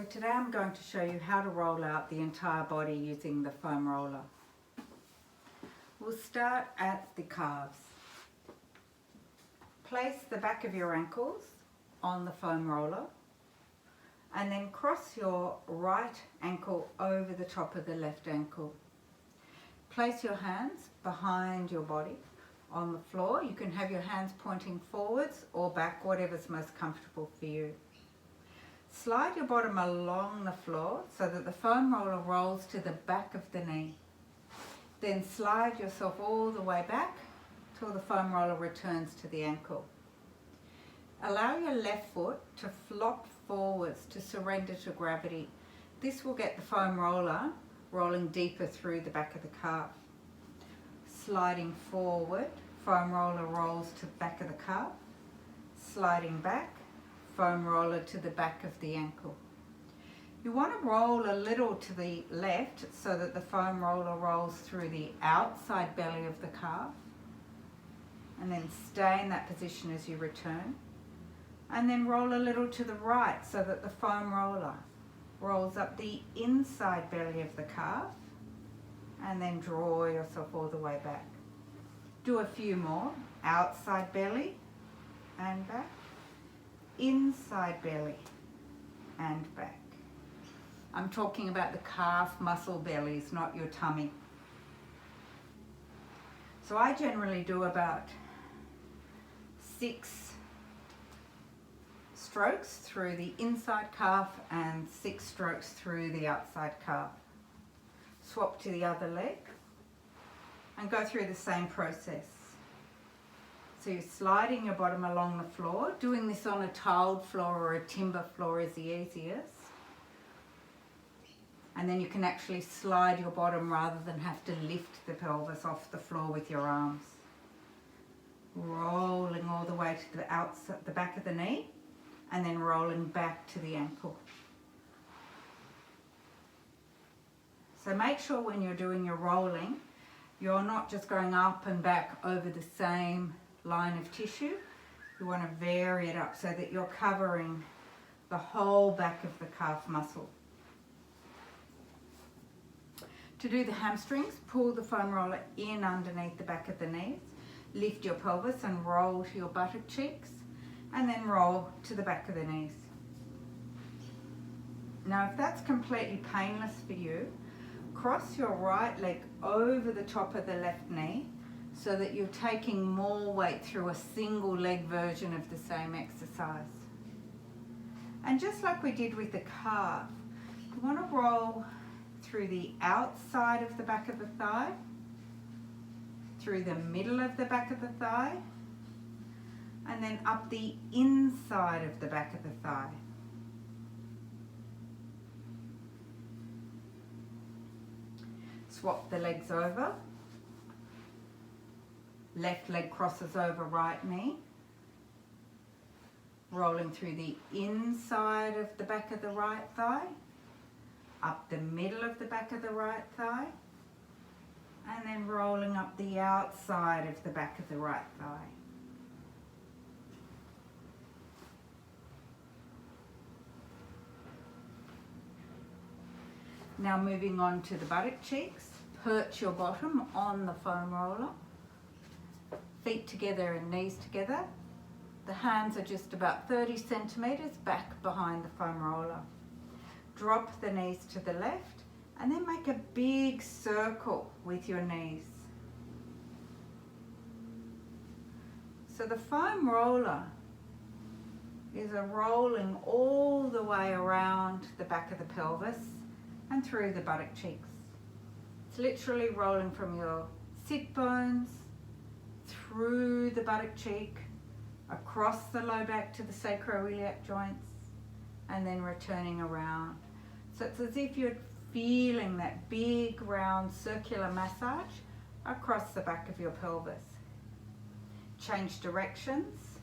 So today I'm going to show you how to roll out the entire body using the foam roller. We'll start at the calves. Place the back of your ankles on the foam roller and then cross your right ankle over the top of the left ankle. Place your hands behind your body on the floor. You can have your hands pointing forwards or back, whatever's most comfortable for you. Slide your bottom along the floor so that the foam roller rolls to the back of the knee. Then slide yourself all the way back till the foam roller returns to the ankle. Allow your left foot to flop forwards to surrender to gravity. This will get the foam roller rolling deeper through the back of the calf. Sliding forward, foam roller rolls to the back of the calf. Sliding back, foam roller to the back of the ankle. You want to roll a little to the left so that the foam roller rolls through the outside belly of the calf, and then stay in that position as you return, and then roll a little to the right so that the foam roller rolls up the inside belly of the calf, and then draw yourself all the way back. Do a few more. Outside belly and back, inside belly and back. I'm talking about the calf muscle bellies, not your tummy. So I generally do about 6 strokes through the inside calf and 6 strokes through the outside calf. Swap to the other leg and go through the same process. So you're sliding your bottom along the floor. Doing this on a tiled floor or a timber floor is the easiest. And then you can actually slide your bottom rather than have to lift the pelvis off the floor with your arms. Rolling all the way to the outside, the back of the knee, and then rolling back to the ankle. So make sure when you're doing your rolling, you're not just going up and back over the same line of tissue. You want to vary it up so that you're covering the whole back of the calf muscle. To do the hamstrings, pull the foam roller in underneath the back of the knees, lift your pelvis and roll to your buttock cheeks, and then roll to the back of the knees. Now if that's completely painless for you, cross your right leg over the top of the left knee so that you're taking more weight through a single leg version of the same exercise. And just like we did with the calf, you want to roll through the outside of the back of the thigh, through the middle of the back of the thigh, and then up the inside of the back of the thigh. Swap the legs over. Left leg crosses over right knee. Rolling through the inside of the back of the right thigh, up the middle of the back of the right thigh, and then rolling up the outside of the back of the right thigh. Now moving on to the buttock cheeks, perch your bottom on the foam roller, feet together and knees together. The hands are just about 30 centimeters back behind the foam roller. Drop the knees to the left and then make a big circle with your knees. So the foam roller is a rolling all the way around the back of the pelvis and through the buttock cheeks. It's literally rolling from your sit bones, through the buttock cheek, across the low back to the sacroiliac joints, and then returning around. So it's as if you're feeling that big round circular massage across the back of your pelvis. Change directions.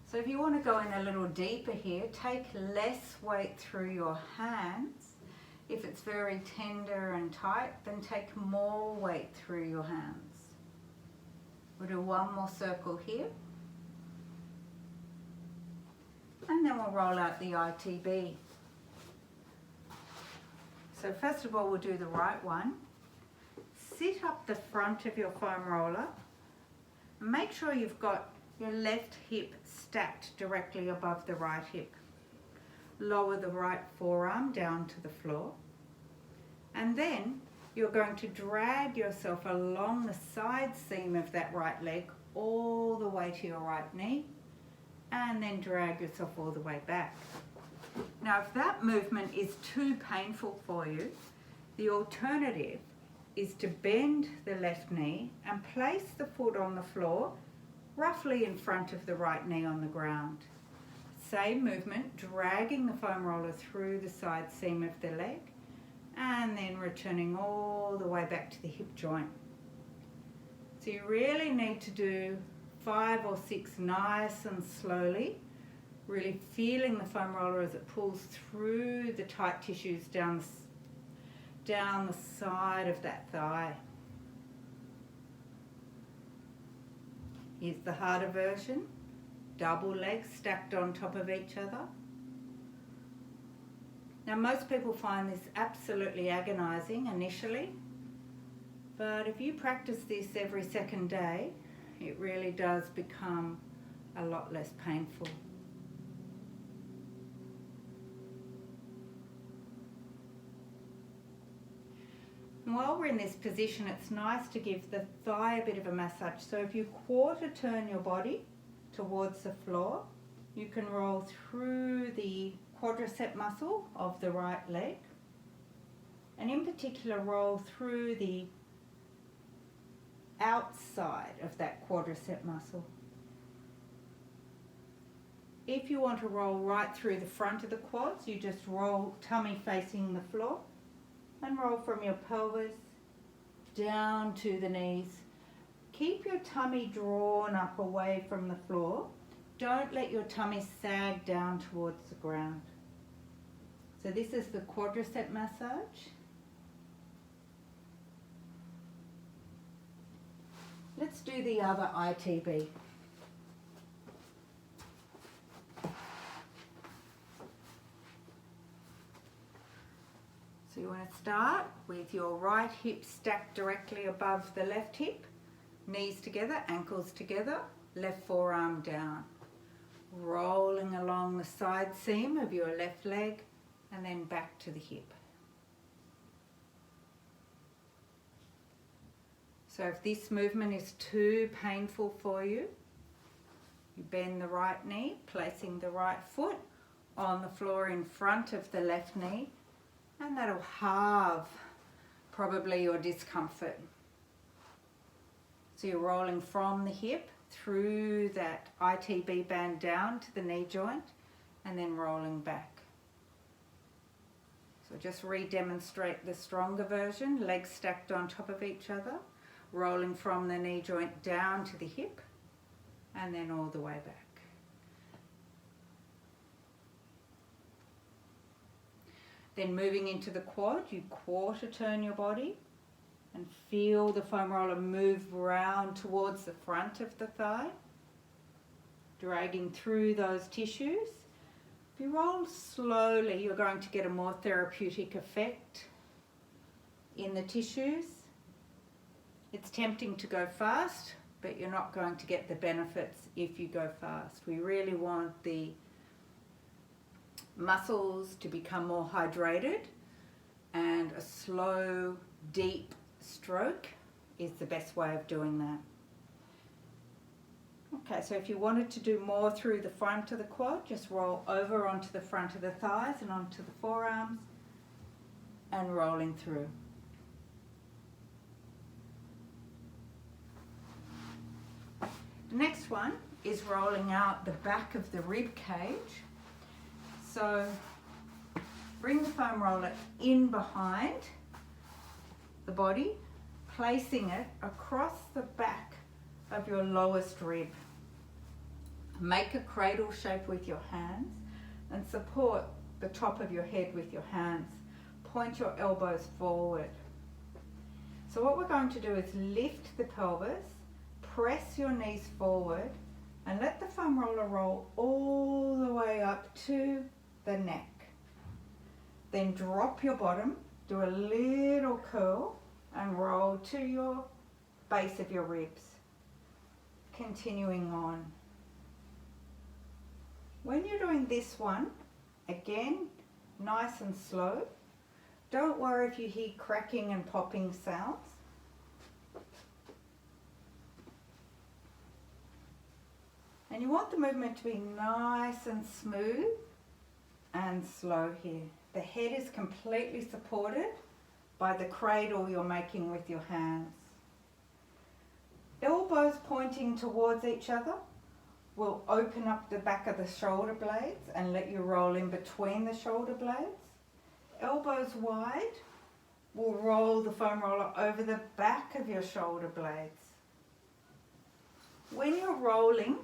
So if you want to go in a little deeper here, take less weight through your hands. If it's very tender and tight, then take more weight through your hands. We'll do one more circle here. And then we'll roll out the ITB. So first of all, we'll do the right one. Sit up the front of your foam roller. And make sure you've got your left hip stacked directly above the right hip. Lower the right forearm down to the floor. And then you're going to drag yourself along the side seam of that right leg all the way to your right knee, and then drag yourself all the way back. Now, if that movement is too painful for you, the alternative is to bend the left knee and place the foot on the floor, roughly in front of the right knee on the ground. Same movement, dragging the foam roller through the side seam of the leg, and then returning all the way back to the hip joint. So you really need to do 5 or 6 nice and slowly, really feeling the foam roller as it pulls through the tight tissues down the side of that thigh. Here's the harder version, double legs stacked on top of each other. Now, most people find this absolutely agonizing initially, but if you practice this every second day, it really does become a lot less painful. And while we're in this position, it's nice to give the thigh a bit of a massage. So if you quarter turn your body towards the floor, you can roll through the quadricep muscle of the right leg, and in particular roll through the outside of that quadricep muscle. If you want to roll right through the front of the quads, you just roll tummy facing the floor and roll from your pelvis down to the knees. Keep your tummy drawn up away from the floor. Don't let your tummy sag down towards the ground. So this is the quadricep massage. Let's do the other ITB. So you want to start with your right hip stacked directly above the left hip, knees together, ankles together, left forearm down. Rolling along the side seam of your left leg and then back to the hip. So if this movement is too painful for you, you bend the right knee, placing the right foot on the floor in front of the left knee, and that'll halve probably your discomfort. So you're rolling from the hip through that ITB band down to the knee joint and then rolling back. So just re-demonstrate the stronger version, legs stacked on top of each other, rolling from the knee joint down to the hip and then all the way back. Then moving into the quad, you quarter turn your body and feel the foam roller move round towards the front of the thigh, dragging through those tissues. If you roll slowly, you're going to get a more therapeutic effect in the tissues. It's tempting to go fast, but you're not going to get the benefits if you go fast. We really want the muscles to become more hydrated, and a slow, deep stroke is the best way of doing that. Okay, so if you wanted to do more through the front of the quad, just roll over onto the front of the thighs and onto the forearms and rolling through. The next one is rolling out the back of the rib cage. So bring the foam roller in behind the body, placing it across the back of your lowest rib. Make a cradle shape with your hands and support the top of your head with your hands. Point your elbows forward. So what we're going to do is lift the pelvis, press your knees forward and let the foam roller roll all the way up to the neck. Then drop your bottom, do a little curl and roll to your base of your ribs. Continuing on. When you're doing this one, again, nice and slow. Don't worry if you hear cracking and popping sounds. And you want the movement to be nice and smooth and slow here. The head is completely supported by the cradle you're making with your hands. Elbows pointing towards each other will open up the back of the shoulder blades and let you roll in between the shoulder blades. Elbows wide will roll the foam roller over the back of your shoulder blades. When you're rolling,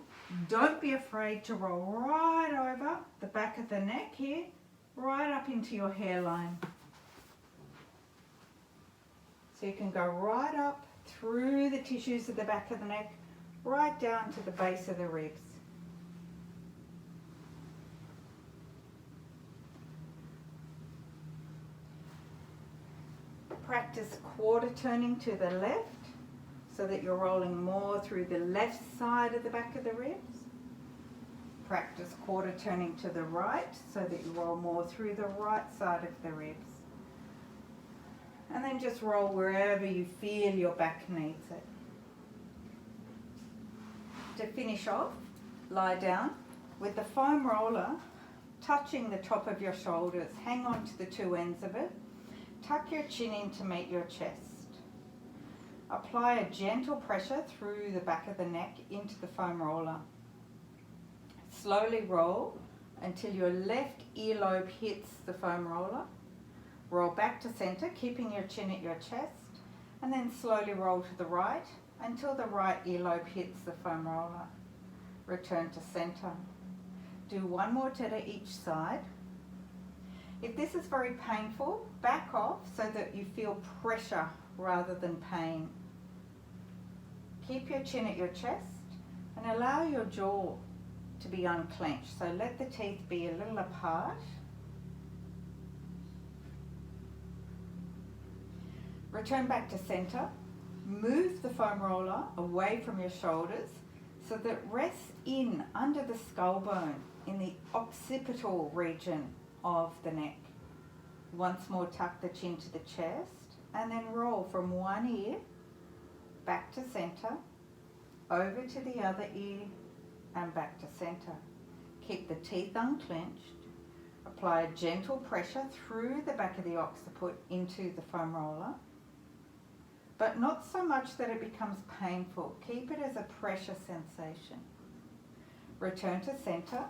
don't be afraid to roll right over the back of the neck here, right up into your hairline. So you can go right up through the tissues of the back of the neck, right down to the base of the ribs. Practice quarter turning to the left so that you're rolling more through the left side of the back of the ribs. Practice quarter turning to the right so that you roll more through the right side of the ribs. And then just roll wherever you feel your back needs it. To finish off, lie down with the foam roller touching the top of your shoulders. Hang on to the two ends of it. Tuck your chin in to meet your chest. Apply a gentle pressure through the back of the neck into the foam roller. Slowly roll until your left earlobe hits the foam roller. Roll back to center, keeping your chin at your chest, and then slowly roll to the right until the right earlobe hits the foam roller. Return to center. Do one more to each side. If this is very painful, back off so that you feel pressure rather than pain. Keep your chin at your chest and allow your jaw to be unclenched. So let the teeth be a little apart. Return back to center. Move the foam roller away from your shoulders so that it rests in under the skull bone in the occipital region of the neck. Once more, tuck the chin to the chest and then roll from one ear back to center, over to the other ear and back to center. Keep the teeth unclenched. Apply a gentle pressure through the back of the occiput into the foam roller, but not so much that it becomes painful. Keep it as a pressure sensation. Return to center.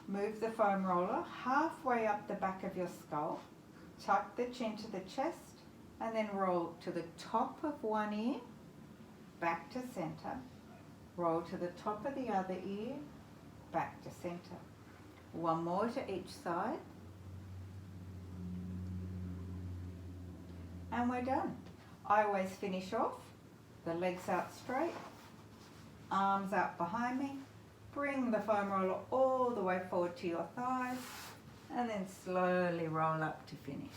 Move the foam roller halfway up the back of your skull. Tuck the chin to the chest and then roll to the top of one ear, back to center. Roll to the top of the other ear, back to center. One more to each side. And we're done. I always finish off, the legs out straight, arms out behind me. Bring the foam roller all the way forward to your thighs and then slowly roll up to finish.